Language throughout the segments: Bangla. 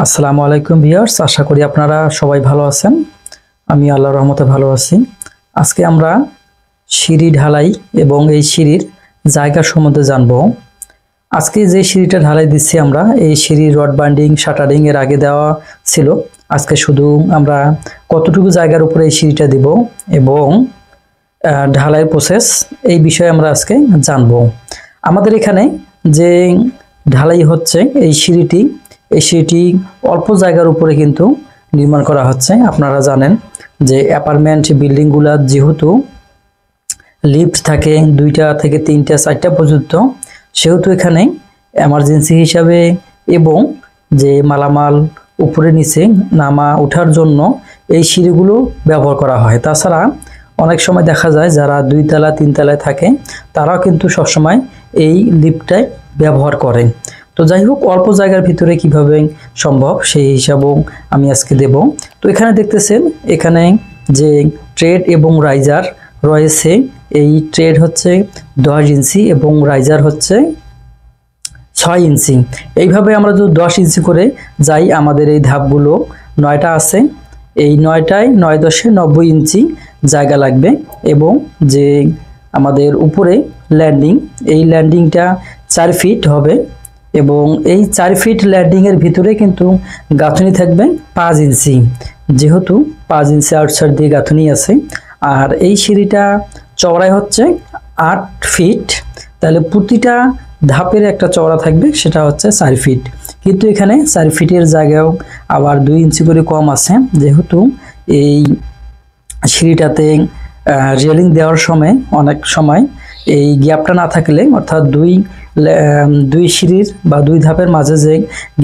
আসসালামু আলাইকুম ভিউয়ার্স, আশা করি আপনারা সবাই ভালো আছেন। আমি আল্লাহর রহমতে ভালো আছি। আজকে আমরা সিঁড়ি ঢালাই এবং এই সিঁড়ির জায়গা সম্বন্ধে জানব। আজকে যে সিঁড়িটা ঢালাই দিচ্ছি আমরা, এই সিঁড়ির রড বাইন্ডিং শাটারিং এর আগে দেওয়া ছিল। আজকে শুধু আমরা কতটুকু জায়গার উপরে এই সিঁড়িটা দিব এবং ঢালাইয়ের প্রসেস এই বিষয়ে আমরা আজকে জানব। আমাদের এখানে যে ঢালাই হচ্ছে এই সিঁড়িটি অল্প জায়গার উপরে কিন্তু নির্মাণ করা হচ্ছে। আপনারা জানেন যে অ্যাপার্টমেন্ট বিল্ডিংগুলো যেহেতু লিফট থাকে 2টা থেকে 3টা 4টা পর্যন্ত, সেহেতু এখানে এমার্জেন্সি হিসাবে এবং যে মালামাল উপরে নিচে নামা ওঠার জন্য এই সিঁড়িগুলো ব্যবহার করা হয়। তাছাড়া অনেক সময় দেখা যায় যারা 2 তলা 3 তলায় থাকে তারাও কিন্তু সবসময় এই লিফটটাই ব্যবহার করে। তো যাই হোক, অল্প জায়গার ভিতরে কিভাবে সম্ভব সেই হিসাবও আমি আজকে দেব। তো এখানে দেখতেছেন, এখানে যে ট্রেড এবং রাইজার রয়েছে, এই ট্রেড হচ্ছে 10 ইঞ্চি এবং রাইজার হচ্ছে 6 ইঞ্চি। এইভাবে আমরা যদি 10 ইঞ্চি করে যাই, আমাদের এই ধাপগুলো 9টা আছে, এই 9টায় 9×10 90 ইঞ্চি জায়গা লাগবে। এবং যে আমাদের উপরে ল্যান্ডিং, এই ল্যান্ডিংটা 4 ফিট হবে এবং এই 4 ফিট ল্যান্ডিং এর ভিতরে কিন্তু গাঁথনি থাকবে 5 ইঞ্চি, যেহেতু 5 ইঞ্চি আউটসাইড দিয়ে গাঁথনি আছে। আর এই সিঁড়িটা চওড়ায় হচ্ছে 8 ফিট, তাহলে প্রতিটা ধাপের একটা চওড়া থাকবে, সেটা হচ্ছে 4 ফিট। কিন্তু এখানে 4 ফিটের জায়গাও আবার 2 ইঞ্চি করে কম আছে, যেহেতু এই সিঁড়িটাতে রেলিং দেওয়ার সময় অনেক সময় এই গ্যাপটা না থাকলে, অর্থাৎ দুই সিঁড়ির বা 2 ধাপের মাঝে যে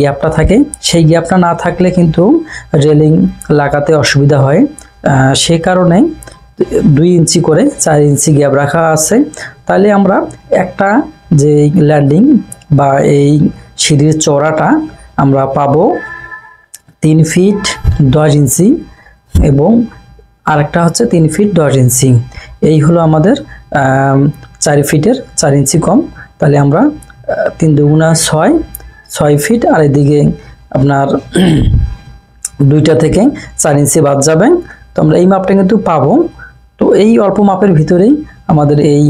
গ্যাপটা থাকে, সেই গ্যাপটা না থাকলে কিন্তু রেলিং লাগাতে অসুবিধা হয়। সেই কারণে 2 ইঞ্চি করে 4 ইঞ্চি গ্যাপ রাখা আছে। তাহলে আমরা একটা যে ল্যান্ডিং বা এই সিঁড়ির চওড়াটা আমরা পাবো 3 ফিট 10 ইঞ্চি এবং আরেকটা হচ্ছে 3 ফিট 10 ইঞ্চি। এই হলো আমাদের 4 ফিটের 4 ইঞ্চি কম। তাহলে আমরা 3 দুগুণা 6 ফিট, আর এদিকে আপনার 2টা থেকে 4 ইঞ্চি বাদ যাবে। তো আমরা এই মাপটা কিন্তু পাবো। তো এই অল্প মাপের ভিতরেই আমাদের এই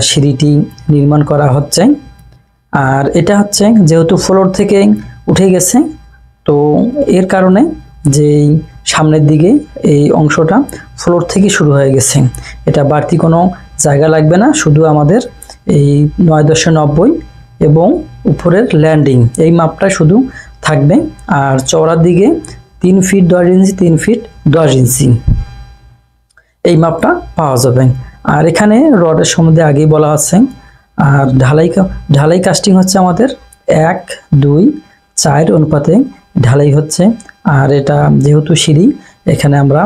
সিঁড়িটি নির্মাণ করা হচ্ছে। আর এটা হচ্ছে যেহেতু ফ্লোর থেকে উঠে গেছে, তো এর কারণে যে সামনের দিকে এই অংশটা ফ্লোর থেকে শুরু হয়ে গেছে, এটা বাড়তি কোনো জায়গা লাগবে না, শুধু আমাদের এই 9×90 এবং উপরের ল্যান্ডিং এই মাপটা শুধু থাকবে। আর চওড়ার দিকে 3 ফিট 10 ইঞ্চি 3 ফিট 10 ইঞ্চি এই মাপটা পাওয়া যাবে। আর এখানে রডের সম্বন্ধে আগেই বলা আছে। আর ঢালাই কাস্টিং হচ্ছে আমাদের 1:2:4 অনুপাতে ঢালাই হচ্ছে। আর এটা যেহেতু সিঁড়ি, এখানে আমরা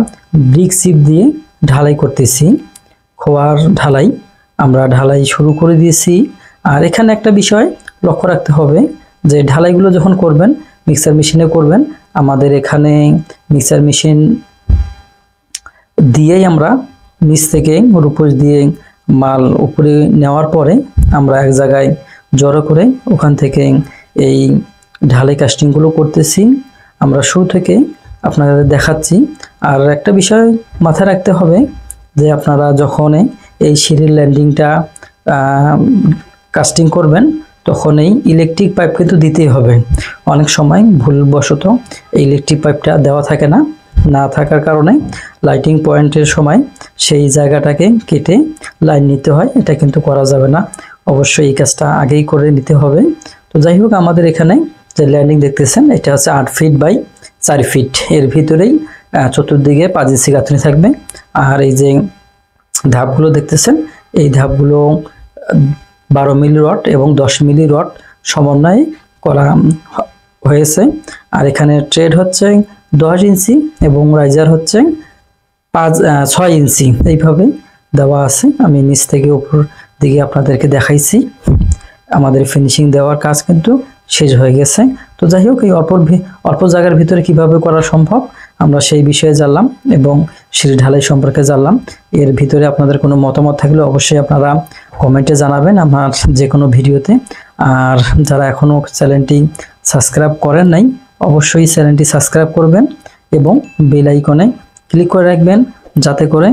ব্রিক চিপ দিয়ে ঢালাই করতেছি, খোয়ার ঢালাই আমরা ঢালাই শুরু করে দিয়েছি। আর এখানে একটা বিষয় লক্ষ্য রাখতে হবে যে ঢালাইগুলো যখন করবেন মিক্সার মেশিনে করবেন, আমাদের এখানে মিক্সার মেশিন দিয়েই আমরা নিচ থেকে উপর দিয়ে মাল উপরে নেওয়ার পরে আমরা এক জায়গায় জড়ো করে ওখান থেকে এই ঢালাই কাস্টিংগুলো করতেছি। আমরা শুরু থেকে আপনাদের দেখাচ্ছি। আর একটা বিষয় মাথায় রাখতে হবে যে আপনারা যখন এই সিঁড়ির ল্যান্ডিংটা কাস্টিং করবেন, তখন এই ইলেকট্রিক পাইপ কিন্তু দিতেই হবে। অনেক সময় ভুলবশত এই ইলেকট্রিক পাইপটা দেওয়া থাকে না থাকার কারণে লাইটিং পয়েন্টের সময় সেই জায়গাটাকে কেটে লাইন নিতে হয়, এটা কিন্তু করা যাবে না। অবশ্যই এই কাজটা আগেই করে নিতে হবে। তো যাই হোক, আমাদের এখানে যে ল্যান্ডিং দেখতেছেন, এটা হচ্ছে 8 ফিট বাই 4 ফিট, এর ভিতরেই চতুর্দিকে 5 ইঞ্চি গাঁথনি থাকবে। আর এই যে ধাপগুলো দেখতেছেন, এই ধাপগুলো 12 মিলি রড এবং 10 মিলি রড সমন্বয়ে করা হয়েছে। আর এখানে ট্রেড হচ্ছে 10 ইঞ্চি এবং রাইজার হচ্ছে 6 ইঞ্চি এইভাবে দেওয়া আছে। আমি নিচ থেকে উপর দিকে আপনাদেরকে দেখাইছি। আমাদের ফিনিশিং দেওয়ার কাজ কিন্তু শেষ হয়ে গেছে। তো যাই হোক, এই অল্প জায়গার ভিতরে কিভাবে করা সম্ভব আমরা সেই বিষয়ে জানলাম এবং সিঁড়ি ঢালাই সম্পর্কে জানলাম। এর ভিতরে আপনাদের কোনো মতামত থাকলে অবশ্যই আপনারা কমেন্টে জানাবেন আমার যে কোনো ভিডিওতে। আর যারা এখনও চ্যানেলটি সাবস্ক্রাইব করেন নাই অবশ্যই চ্যানেলটি সাবস্ক্রাইব করবেন এবং বেল আইকনে ক্লিক করে রাখবেন, যাতে করে